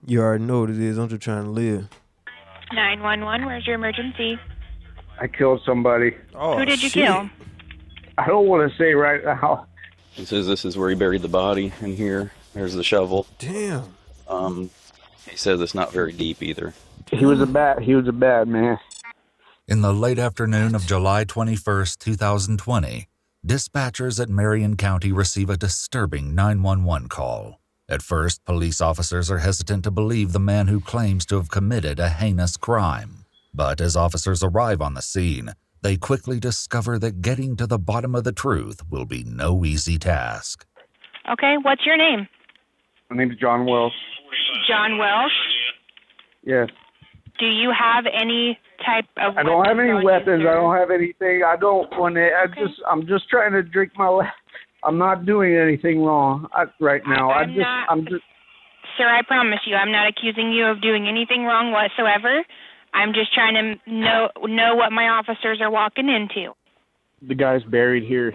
You already know what it is. I'm just trying to live. 911, where's your emergency? I killed somebody. Oh, Who did you shit. kill? I don't want to say right now. He says this is where he buried the body in here. There's the shovel. Damn. He says it's not very deep either. He was a bad man. In the late afternoon of July 21st, 2020, dispatchers at Marion County receive a disturbing 911 call. At first, police officers are hesitant to believe the man who claims to have committed a heinous crime. But as officers arrive on the scene, they quickly discover that getting to the bottom of the truth will be no easy task. Okay, what's your name? My name's John Wells. John Welsh? Yes. Do you have any type of I don't have any weapons. I don't have anything. I don't want to. Okay. I'm just trying to drink my. I'm not doing anything wrong right now. I'm just. Sir, I promise you, I'm not accusing you of doing anything wrong whatsoever. I'm just trying to know what my officers are walking into. The guy's buried here.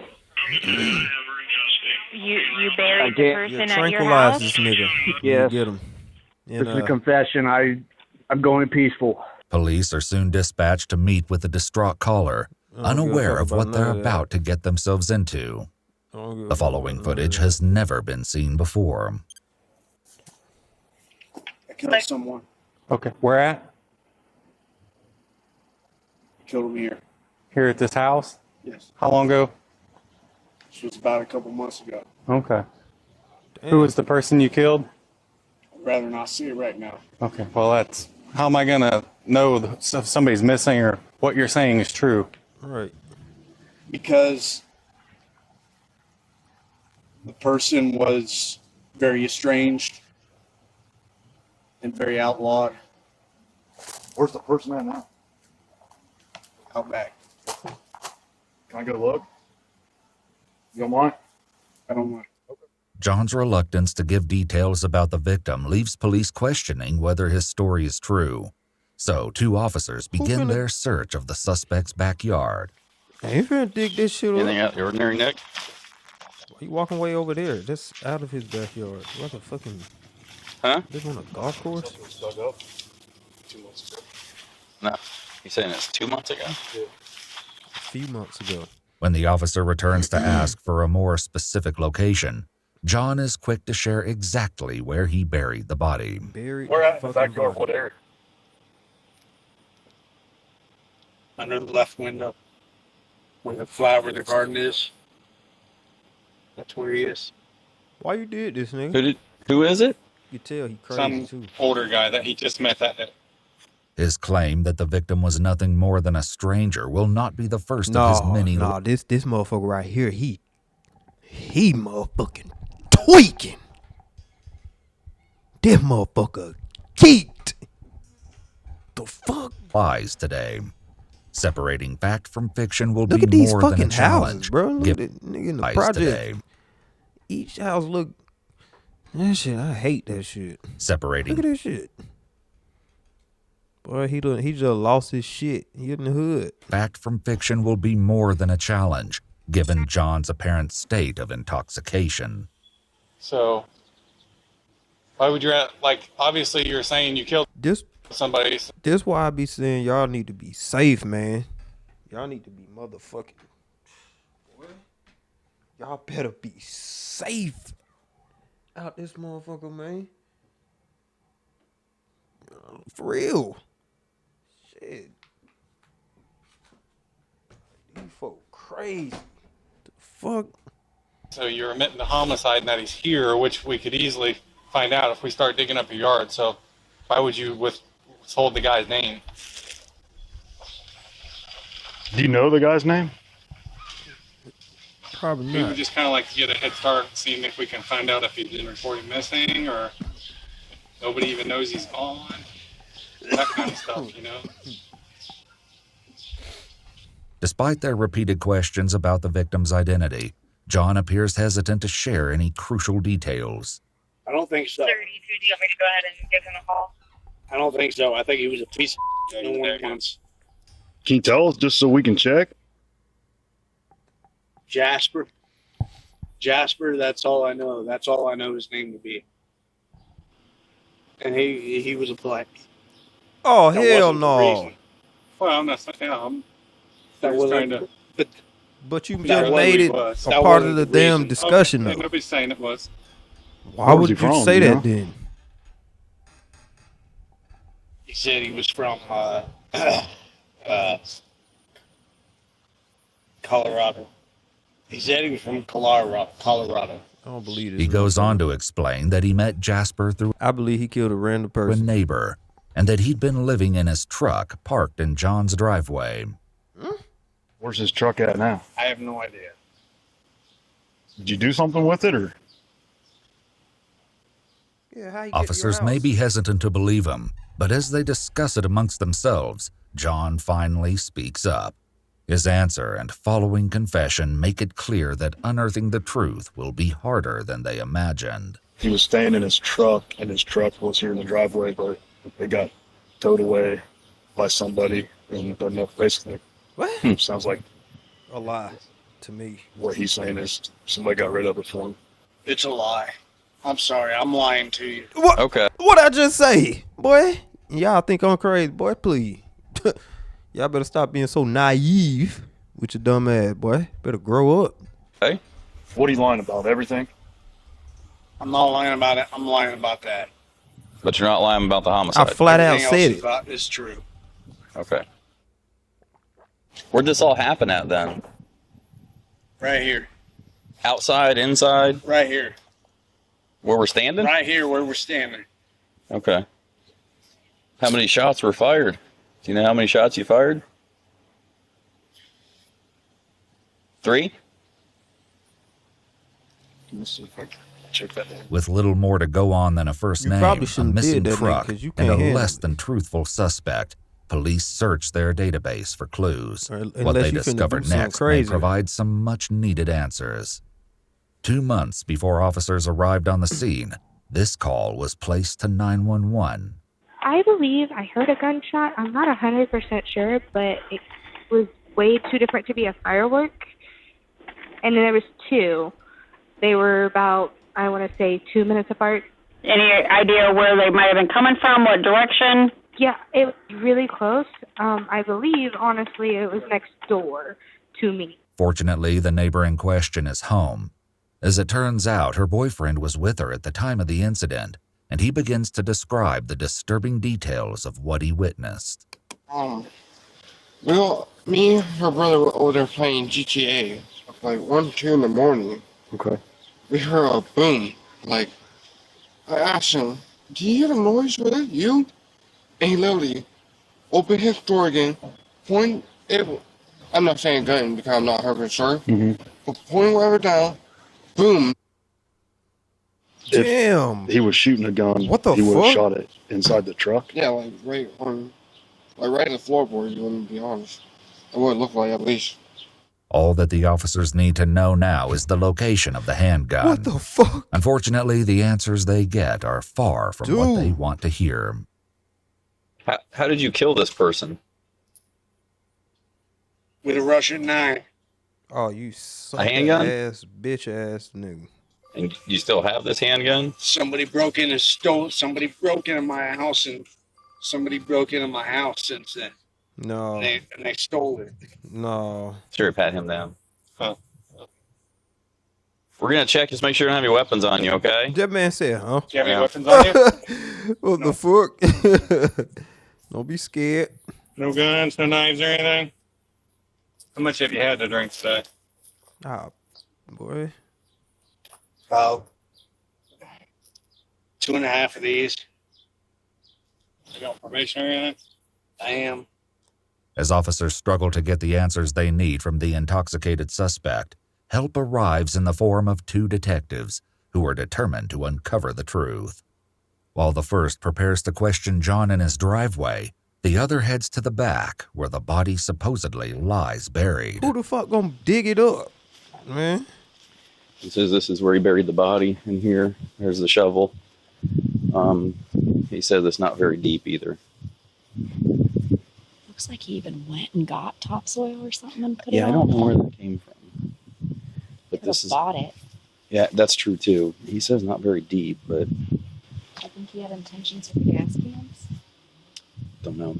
You buried the person at your Tranquilize house? this nigga. Yes. You get him. This is a confession. I'm going peaceful. Police are soon dispatched to meet with the distraught caller, unaware of what they're about to get themselves into. The following footage has never been seen before. I killed someone. Okay, where at? Killed him here. Here at this house? Yes. How long ago? This was about a couple months ago. Okay. Who was the person you killed? I'd rather not see it right now. Okay, well that's, how am I gonna know if somebody's missing or what you're saying is true? Right. Because the person was very estranged and very outlawed. Where's the person at now? Out back. Can I go look? You don't mind? I don't mind. John's reluctance to give details about the victim leaves police questioning whether his story is true. So two officers begin their search of the suspect's backyard. Hey, you finna dig this shit Anything up? out of the ordinary, Nick? He walking way over there. That's out of his backyard. Like a fucking... Huh? This on a golf course? Something was dug up 2 months ago. No. You saying it's 2 months ago? Yeah. A few months ago. When the officer returns to ask for a more specific location, John is quick to share exactly where he buried the body. Buried Where at in the fucking backyard? body. What area? Under the left window. Where the flower, the garden is. That's where he is. Why you did this, nigga? Who is it? You tell he crazy Some too. older guy that he just met that day. His claim that the victim was nothing more than a stranger will not be the first of his many. No, this motherfucker right here, he motherfucking tweaking. This motherfucker geeked. The fuck? Lies today. Separating fact from fiction will Look be at these more than a fucking challenge. houses, bro. Look at given that nigga in the lies project. today. Each house look. That shit, I hate that shit. Separating Look at this shit. Boy, he just lost his shit. He in the hood. fact from fiction will be more than a challenge, given John's apparent state of intoxication. So, why would you, like, obviously you're saying you killed somebody. This why I be saying y'all need to be safe, man. Y'all need to be motherfucking. Y'all better be safe out this motherfucker, man. For real. Shit. These folk crazy. The fuck? So you're admitting the homicide and that he's here, which we could easily find out if we start digging up your yard. So why would you withhold the guy's name? Do you know the guy's name? Probably We would not. just kind of like to get a head start, seeing if we can find out if he's been reported missing or nobody even knows he's gone. That kind of stuff, you know? Despite their repeated questions about the victim's identity, John appears hesitant to share any crucial details. I don't think so. 32, do you want me to go ahead and give him a call? I don't think so. I think he was a piece of no one wants. Can you tell us just so we can check? Jasper. Jasper, that's all I know. That's all I know his name to be. and he was a black. Oh, That hell wasn't the no. reason. Well, I'm not saying. I'm That just was trying to. but But you That just wasn't made what it it was. a That part of wasn't the the damn reason. discussion, Okay, though. nobody's saying it was. Why Where was would he you from, say you that know? then? he said he was from Colorado. He said he was from Colorado. I don't believe this. He goes on to explain that he met Jasper through I believe he killed a random a person. neighbor and that he'd been living in his truck parked in John's driveway. Where's his truck at now? I have no idea. Did you do something with it, or? Yeah, how you Officers may be hesitant to believe him, but as they discuss it amongst themselves, John finally speaks up. His answer and following confession make it clear that unearthing the truth will be harder than they imagined. He was staying in his truck, and his truck was here in the driveway, but it got towed away by somebody, and basically, What? sounds like A lie to me. what he's saying is somebody got rid of it for him. It's a lie. I'm sorry. I'm lying to you. What? Okay. What I just say, boy? Y'all think I'm crazy, boy? Please. Y'all better stop being so naive with your dumb ass, boy. Better grow up. Hey, What are you lying about? Everything? I'm not lying about it. I'm lying about that. but you're not lying about the I homicide. flat out Everything said else it. is true. Okay. Where'd this all happen at then? Right here. Outside, inside, Right here. where we're standing? Right here where we're standing. Okay. How many shots were fired? Do you know how many shots you fired? 3? Let me see if I can check that out. With little more to go on than a first You name, probably a shouldn't missing did that, truck, nigga, 'cause you and a can't handle less it. than truthful suspect, police search their database for clues. Or What unless they you finna discover do something next may crazy. provide some much-needed answers. 2 months before officers arrived on the scene, this call was placed to 911. I believe I heard a gunshot. I'm not 100% sure, but it was way too different to be a firework. And then there was 2. They were about, I want to say, 2 minutes apart. Any idea where they might have been coming from? What direction? Yeah, it was really close. I believe, honestly, it was next door to me. Fortunately, the neighbor in question is home. As it turns out, her boyfriend was with her at the time of the incident, and he begins to describe the disturbing details of what he witnessed. Well, me and her brother were over there playing GTA, like 1, 2 in the morning. Okay. We heard a boom. Like, I asked him, "Do you hear the noise? Was that you?" And he literally opened his door again, point it. I'm not saying gun because I'm not 100% sure, but point whatever down, boom. If Damn. he was shooting a gun, What the he would have fuck? shot it inside the truck. Yeah, like right on, like right in the floorboard. You wouldn't be honest. It would look like at least. All that the officers need to know now is the location of the handgun. What the fuck? Unfortunately, the answers they get are far from what they Dude. want to hear. How did you kill this person? With a Russian knife. Oh, you son A handgun? ass, bitch ass nigga. And you still have this handgun? Somebody broke in and stole. Somebody broke into my house and somebody broke into my house since then. No, And they stole it. no. Sure, pat him down. Huh. We're gonna check. Just make sure you don't have your weapons on you, okay? That man said, huh? Do you have any Yeah. weapons on you? What the fuck? Don't be scared. No guns, no knives or anything? How much have you had to drink today? Ah, boy. About 2.5 of these. You got information or anything? I am. As officers struggle to get the answers they need from the intoxicated suspect, help arrives in the form of 2 detectives who are determined to uncover the truth. While the first prepares to question John in his driveway, the other heads to the back where the body supposedly lies buried. Who the fuck gonna dig it up, man? He says this is where he buried the body in here. There's the shovel. He says it's not very deep either. Looks like he even went and got topsoil or something and put Yeah, it I on. don't know where that came from. But Could this have is bought it. yeah, that's true too. He says not very deep, but he had intentions with gas cans? Don't know.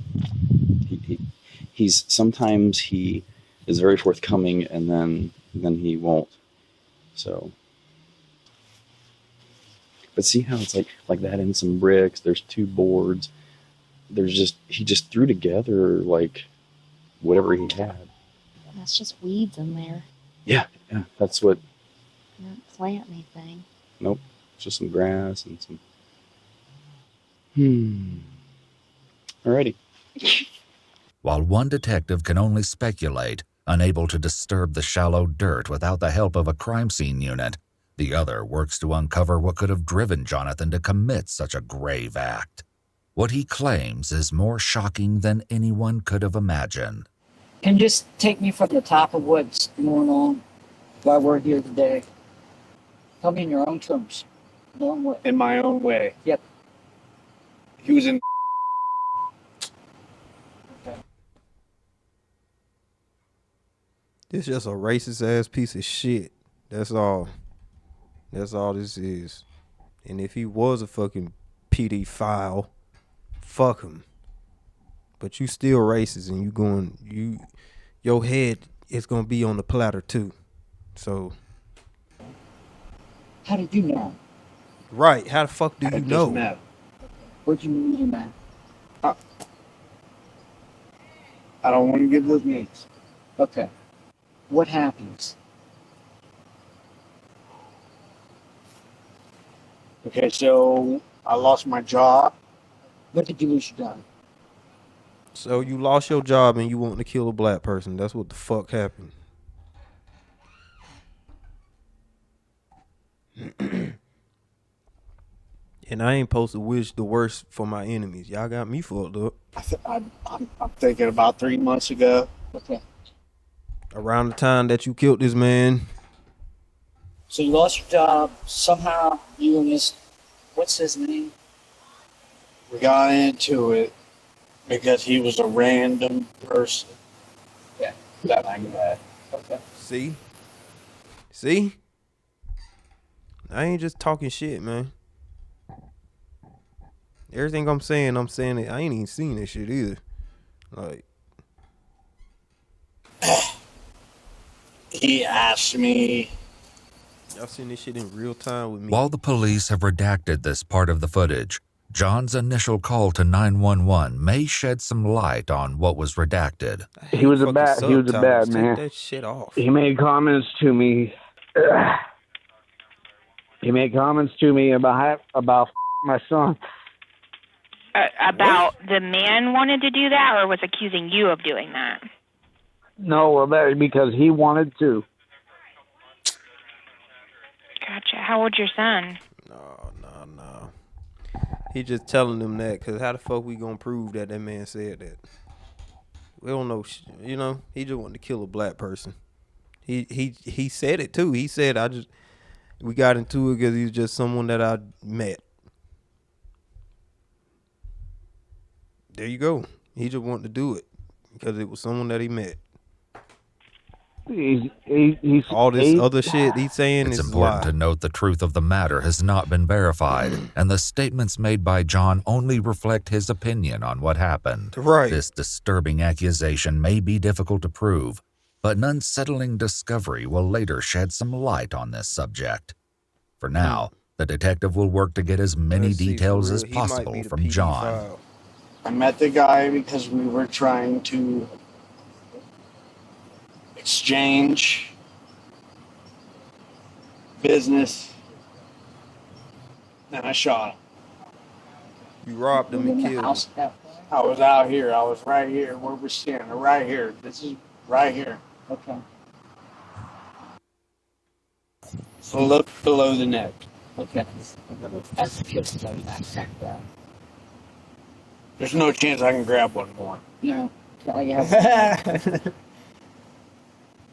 He's sometimes he is very forthcoming, and then he won't. So, but see how it's like that in some bricks. There's 2 boards. He just threw together like whatever he had. That's just weeds in there. Yeah, that's what. You didn't plant anything. Nope, just some grass and some. Alrighty. While one detective can only speculate, unable to disturb the shallow dirt without the help of a crime scene unit, the other works to uncover what could have driven Jonathan to commit such a grave act. What he claims is more shocking than anyone could have imagined. Can you just take me from the top of what's going on while we're here today? Tell me in your own terms. In my own way. Yep. He was in. This just a racist ass piece of shit. That's all. That's all this is. And if he was a fucking pedophile, fuck him. But you still racist, and your head is gonna be on the platter too. So. How did you know? Right. How the fuck do you know? What'd you mean you met? I don't want to give those names. Okay. What happens? Okay, so I lost my job. When did you lose your job? So you lost your job and you want to kill a black person. That's what the fuck happened. And I ain't supposed to wish the worst for my enemies. Y'all got me fucked up. I'm thinking about 3 months ago. Okay. Around the time that you killed this man. So you lost your job. Somehow you and this, what's his name? We got into it because he was a random person. Yeah. That I got. Okay. See? I ain't just talking shit, man. Everything I'm saying it. I ain't even seen this shit either. Like. He asked me. Y'all seen this shit in real time with me. While the police have redacted this part of the footage, John's initial call to 911 may shed some light on what was redacted. He was a bad man. Take that shit off. He made comments to me. He made comments to me about my son. About the man wanted to do that, or was accusing you of doing that? No, well, that because he wanted to. Gotcha. How old's your son? No. He just telling them that because how the fuck we gonna prove that man said that? We don't know. You know, he just wanted to kill a black person. He said it too. He said we got into it because he's just someone that I met. There you go. He just wanted to do it because it was someone that he met. He's all this other shit he's saying it's is important lie. to note the truth of the matter has not been verified, and the statements made by John only reflect his opinion on what happened. Right. This disturbing accusation may be difficult to prove, but an unsettling discovery will later shed some light on this subject. For now, the detective will work to get as many details as possible from John. I met the guy because we were trying to exchange business, and I shot him. You robbed him and killed him. I was out here. I was right here where we're standing. Right here. This is right here. Okay. So look below the neck. Okay. That's the kill study. There's no chance I can grab one more. No. Yeah.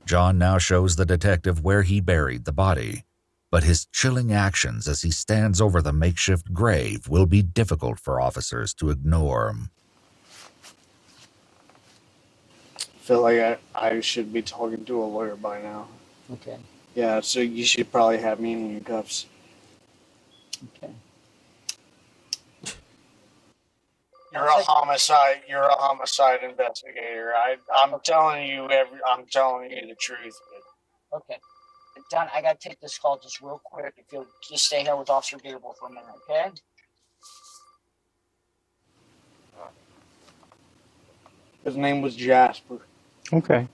John now shows the detective where he buried the body, but his chilling actions as he stands over the makeshift grave will be difficult for officers to ignore. I feel like I should be talking to a lawyer by now. Okay. Yeah, so you should probably have me in handcuffs. Okay. You're a homicide. You're a homicide investigator. I'm telling you I'm telling you the truth. Okay. Don, I gotta take this call just real quick. If you'll just stay here with Officer Gable for a minute, okay? His name was Jasper. Okay.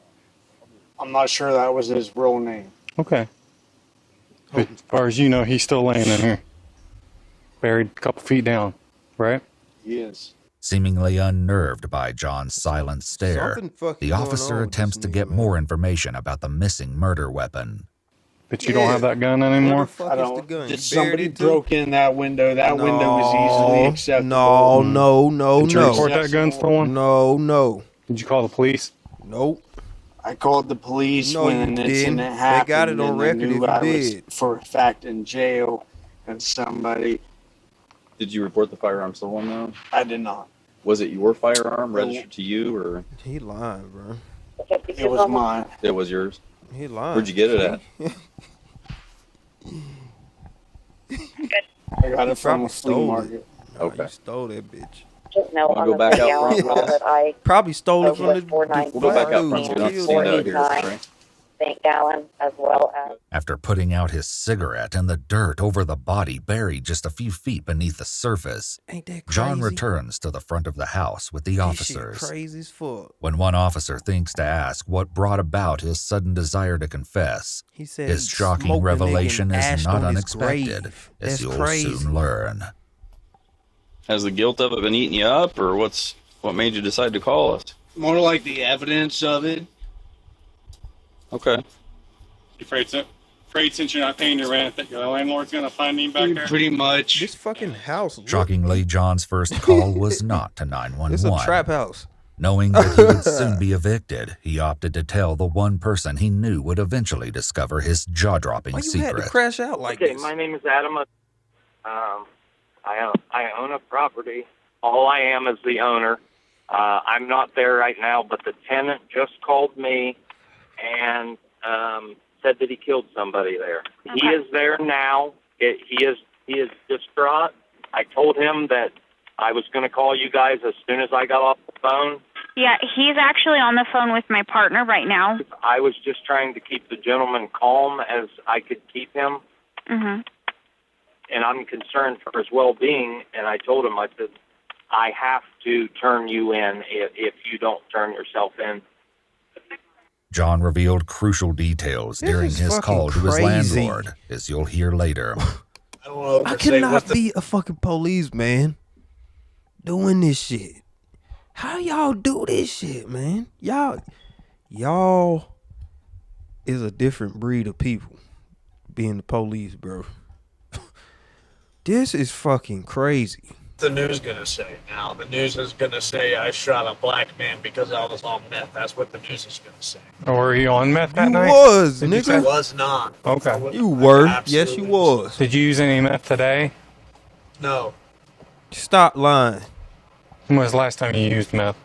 I'm not sure that was his real name. Okay. But as far as you know, he's still laying in here, buried a couple feet down, right? He is. Seemingly unnerved by John's silent stare, Something fucking the going officer on with attempts this to nigga, get man. more information about the missing murder weapon. But you don't have that gun anymore? I don't. Did somebody broke in that window? That window was easily acceptable. No. Did you report that gun stolen? No. Did you call the police? Nope. I called the police No, when you an didn't. incident They happened. got it on and they record knew if you I was did. for a fact in jail, and somebody. Did you report the firearm stolen though? I did not. Was it your firearm registered to you or? He lying, bro. It was mine. It was yours. He lying. Where'd you get it at? I got it from a flea market. Okay. You stole that bitch. Just know Wanna on go the back out video front with us? that I Probably stole it spoke from with the 49 We'll go back out front so we don't killed see him. no here, right? St. Gallen, as well as After putting out his cigarette in the dirt over the body buried just a few feet beneath the surface, Ain't that crazy? John returns to the front of the house with the This officers. shit crazy as fuck. When one officer thinks to ask what brought about his sudden desire to confess, He said his he shocking smoked a nigga revelation and is ashed not on his unexpected, grave. as That's you'll crazy. soon learn. Has the guilt of it been eating you up, or what made you decide to call us? More like the evidence of it. Okay. You afraid since you're not paying your rent that your landlord's gonna find you back there? Pretty much. This fucking house. Look, Shockingly, John's first call was not to 911. it's a trap house. Knowing that he would soon be evicted, he opted to tell the one person he knew would eventually discover his jaw-dropping Why you had to secret. crash out like Okay, this? my name is Adam. I own a property. All I am is the owner. I'm not there right now, but the tenant just called me and said that he killed somebody there. Okay. He is there now. He is distraught. I told him that I was going to call you guys as soon as I got off the phone. Yeah, he's actually on the phone with my partner right now. I was just trying to keep the gentleman calm as I could keep him, Mhm. and I'm concerned for his well-being. And I told him, I said, I have to turn you in if you don't turn yourself in. John revealed crucial details This during is his fucking call to his crazy. landlord, as you'll hear later. I don't know. I could not be a fucking policeman doing this shit. How y'all do this shit, man? Y'all is a different breed of people being the police, bro. This is fucking crazy. The news gonna say now? The news is gonna say I shot a black man because I was on meth. That's what the news is gonna say. Or were you on meth that You night? was, Did you nigga. say- I was not. Okay. You were. I Yes, you was. Did you use any meth today? No. Stop lying. When was the last time you used meth?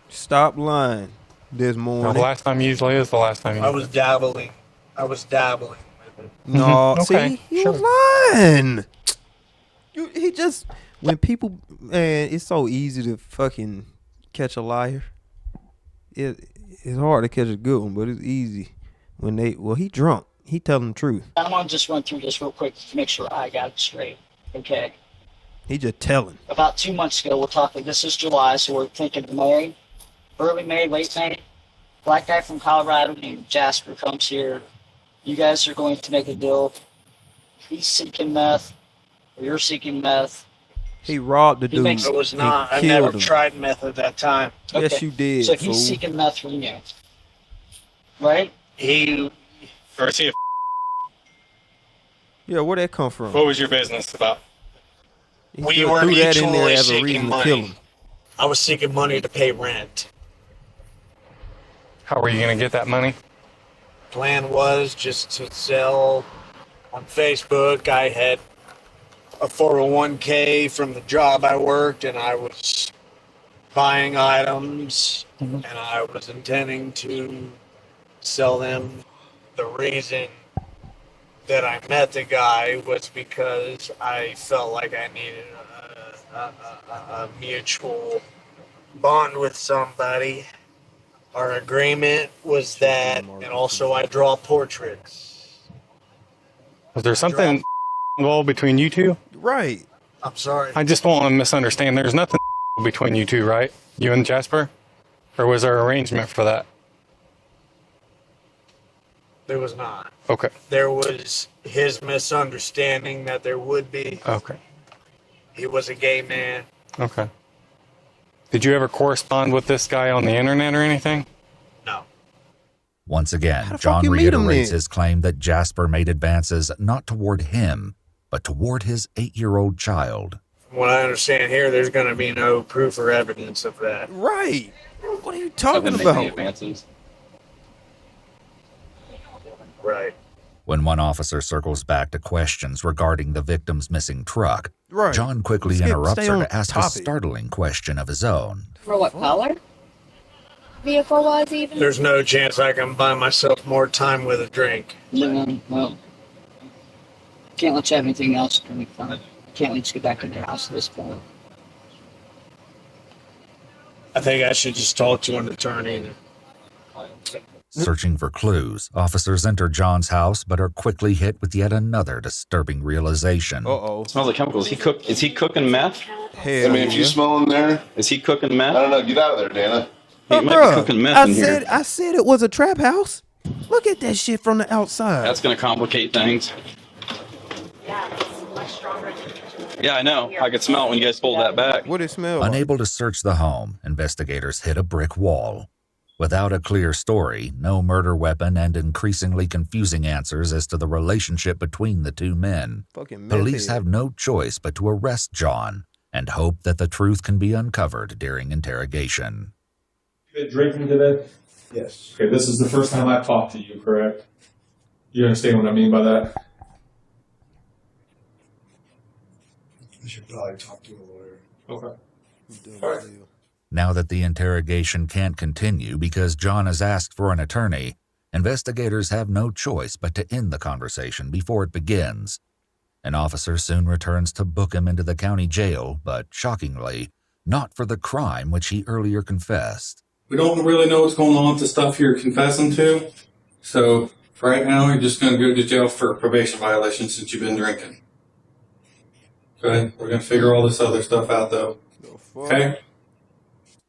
Stop lying this No, morning. the last time usually is the last time you I used was dabbling. with it. No, Okay, see, he sure. was lying. He just when people, man, it's so easy to fucking catch a liar. It's hard to catch a good one, but it's easy when he drunk. He telling the truth. I want to just run through this real quick to make sure I got it straight. Okay. He just telling. About 2 months ago, we're talking, this is July, so we're thinking of May, early May, late May. Black guy from Colorado named Jasper comes here. You guys are going to make a deal. He's seeking meth, or you're seeking meth. He robbed the He dude. makes- I was and not. I killed never him. tried meth at that time. Yes, you did. So he's fool. seeking meth from you. Right? He. Or is he? Yeah, where'd that come from? What was your business about? He We just were threw that in there mutually as a seeking reason to kill money. him. I was seeking money to pay rent. How were you going to get that money? Plan was just to sell on Facebook. I had a 401k from the job I worked, and I was buying items, and I was intending to sell them. The reason that I met the guy was because I felt like I needed a mutual bond with somebody. Our agreement was that, and also I draw portraits. Was there something involved between you two? Right. I'm sorry. I just don't want to misunderstand. There's nothing between you two, right? You and Jasper? Or was there arrangement for that? There was not. Okay. There was his misunderstanding that there would be. Okay. He was a gay man. Okay. Did you ever correspond with this guy on the internet or anything? No. Once again, fuck John you meet him reiterates then? his claim that Jasper made advances not toward him, but toward his 8-year-old child. From what I understand here, there's going to be no proof or evidence of that. Right. What are you talking about? Right. When one officer circles back to questions regarding the victim's missing truck, Right. John quickly Stay interrupts her on to ask a topic. startling question of his own. For what color? Vehicle was even? There's no chance I can buy myself more time with a drink. No, well, can't let you have anything else for me. Can't let you get back in the house at this point. I think I should just talk to an attorney. Searching for clues, officers enter John's house but are quickly hit with yet another disturbing realization. Uh-oh. Smells like chemicals. Is he cooking meth? Hell I mean, if you smell in there, Is he cooking meth? I don't know. Get out of there, Dana. He might bruh, be cooking meth in here. I said it was a trap house. Look at that shit from the outside. That's going to complicate things. Yeah, I know. I could smell it when you guys pulled that back. What it smell like? Unable to search the home, investigators hit a brick wall. Without a clear story, no murder weapon, and increasingly confusing answers as to the relationship between the two men, Fucking police meth have no choice but to arrest John and hope that the truth can be uncovered during interrogation. Been drinking today? Yes. Okay, this is the first time I've talked to you, correct? You understand what I mean by that? I should probably talk to a lawyer. Okay. All right. Now that the interrogation can't continue because John has asked for an attorney, investigators have no choice but to end the conversation before it begins. An officer soon returns to book him into the county jail, but shockingly, not for the crime which he earlier confessed. We don't really know what's going on with the stuff you're confessing to. So, for right now, you're just going to go to jail for a probation violation since you've been drinking. Okay? We're going to figure all this other stuff out, though. Okay?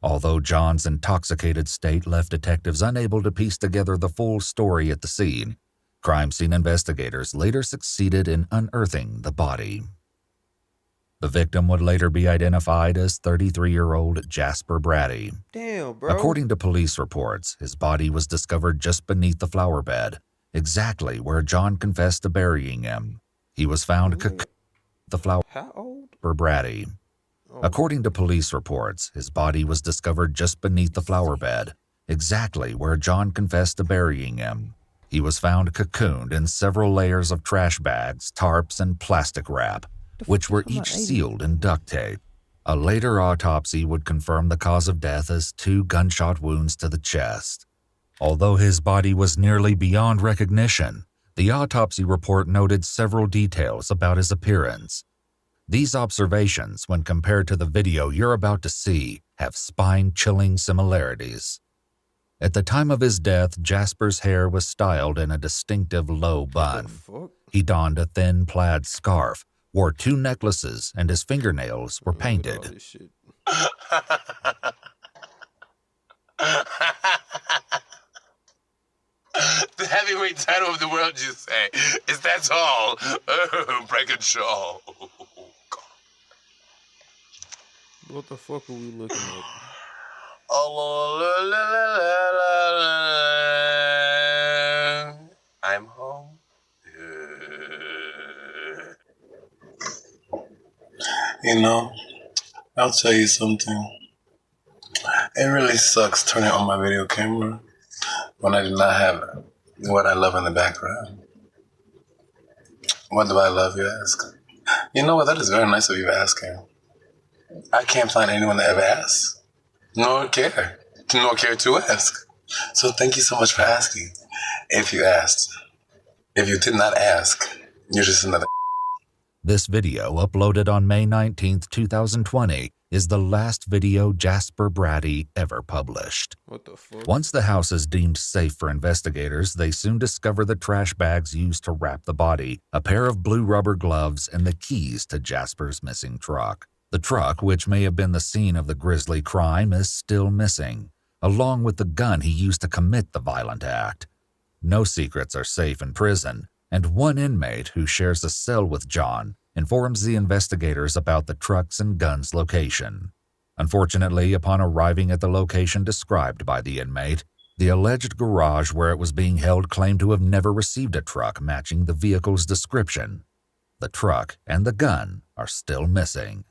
Although John's intoxicated state left detectives unable to piece together the full story at the scene, crime scene investigators later succeeded in unearthing the body. The victim would later be identified as 33-year-old Jasper Brady. Damn, bro. According to police reports, his body was discovered just beneath the flower bed, exactly where John confessed to burying him. He was found the flower How old? for Brady. According to police reports, his body was discovered just beneath the flower bed, exactly where John confessed to burying him. He was found cocooned in several layers of trash bags, tarps, and plastic wrap, which were each sealed in duct tape. A later autopsy would confirm the cause of death as 2 gunshot wounds to the chest. Although his body was nearly beyond recognition, the autopsy report noted several details about his appearance. These observations, when compared to the video you're about to see, have spine-chilling similarities. At the time of his death, Jasper's hair was styled in a distinctive low bun. He donned a thin plaid scarf, wore 2 necklaces, and his fingernails were painted. The heavyweight title of the world, you say? Is that all? Oh, break and show. What the fuck are we looking at? I'm home. You know, I'll tell you something. It really sucks turning on my video camera when I do not have what I love in the background. What do I love, you ask? You know what? That is very nice of you asking. I can't find anyone that ever asks, nor care to ask. So thank you so much for asking. If you asked, if you did not ask, you're just another. This video, uploaded on May 19, 2020, is the last video Jasper Braddy ever published. What the fuck? Once the house is deemed safe for investigators, they soon discover the trash bags used to wrap the body, a pair of blue rubber gloves, and the keys to Jasper's missing truck. The truck, which may have been the scene of the grisly crime, is still missing, along with the gun he used to commit the violent act. No secrets are safe in prison, and one inmate who shares a cell with John informs the investigators about the truck's and gun's location. Unfortunately, upon arriving at the location described by the inmate, the alleged garage where it was being held claimed to have never received a truck matching the vehicle's description. The truck and the gun are still missing.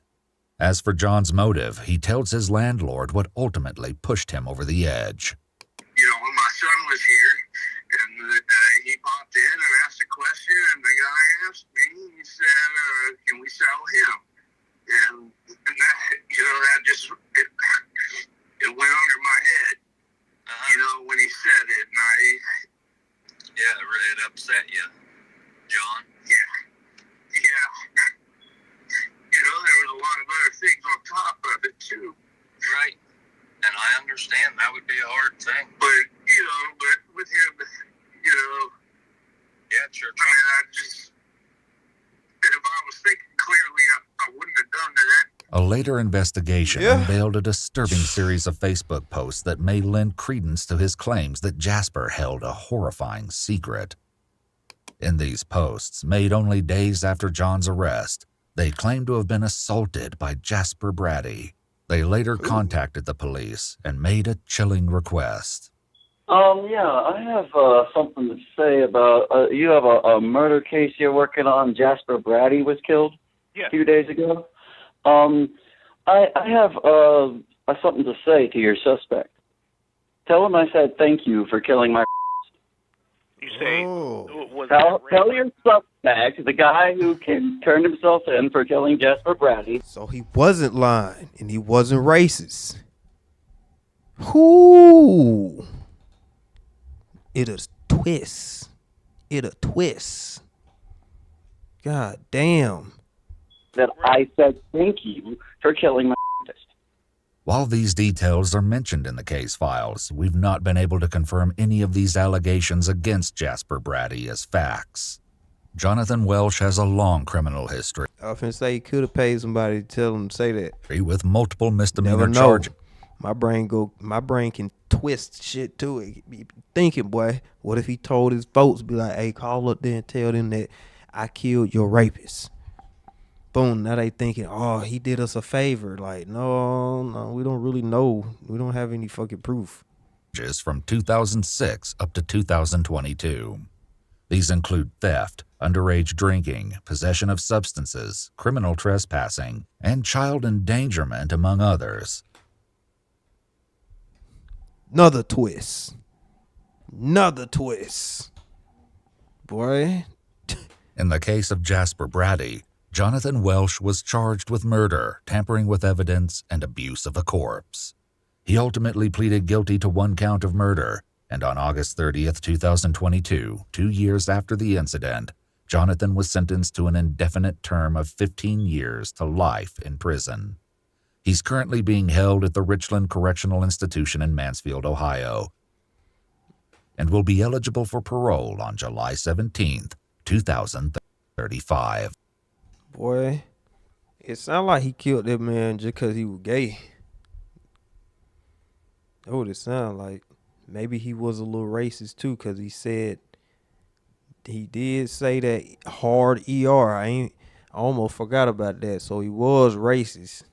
As for John's motive, he tells his landlord what ultimately pushed him over the edge. You know, when my son was here, and he popped in and asked a question, and the guy asked me, he said, can we sell him? And that, you know, that just, it went under my head, you know, when he said it, and yeah, it upset you, John? Yeah. You know, there was a lot of other things on top of it, too. Right. And I understand that would be a hard thing. But, you know, with him, you know. Yeah, sure. I mean, if I was thinking clearly, I wouldn't have done that. A later investigation unveiled a disturbing series of Facebook posts that may lend credence to his claims that Jasper held a horrifying secret. In these posts, made only days after John's arrest, they claimed to have been assaulted by Jasper Braddy. They later contacted the police and made a chilling request. Yeah, I have something to say about, you have a murder case you're working on. Jasper Braddy was killed a few days ago. I have something to say to your suspect. Tell him I said thank you for killing my. You say, tell your suspect, the guy who turned himself in for killing Jasper Braddy. So he wasn't lying, and he wasn't racist. Whoo! It'll twist. It'll twist. God damn. That I said thank you for killing my. While these details are mentioned in the case files, we've not been able to confirm any of these allegations against Jasper Braddy as facts. Jonathan Welsh has a long criminal history. I was gonna say he could have paid somebody to tell him to say that. With multiple misdemeanor Never know. charges. My brain can twist shit to it. Be thinking, boy, what if he told his folks, be like, hey, call up there and tell them that I killed your rapist. Boom, now they thinking, oh, he did us a favor. Like, no, we don't really know. We don't have any fucking proof. From 2006 up to 2022. These include theft, underage drinking, possession of substances, criminal trespassing, and child endangerment, among others. Another twist. Boy. In the case of Jasper Braddy, Jonathan Welsh was charged with murder, tampering with evidence, and abuse of a corpse. He ultimately pleaded guilty to one count of murder, and on August 30th, 2022, 2 years after the incident, Jonathan was sentenced to an indefinite term of 15 years to life in prison. He's currently being held at the Richland Correctional Institution in Mansfield, Ohio, and will be eligible for parole on July 17th, 2035. Boy, it sounded like he killed that man just because he was gay. That's what it sounded like. Maybe he was a little racist too, because he did say that hard ER. I almost forgot about that. So he was racist.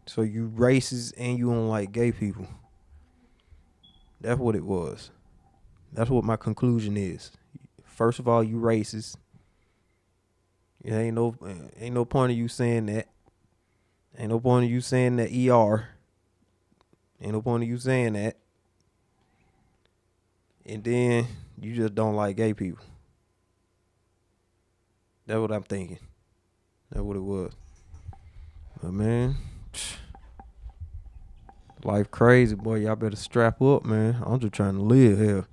So you racist and you don't like gay people. That's what it was. That's what my conclusion is. First of all, you racist. It ain't no point of you saying that. Ain't no point of you saying that ER. Ain't no point of you saying that. And then you just don't like gay people. That's what I'm thinking. That's what it was. But man, life crazy, boy. Y'all better strap up, man. I'm just trying to live here.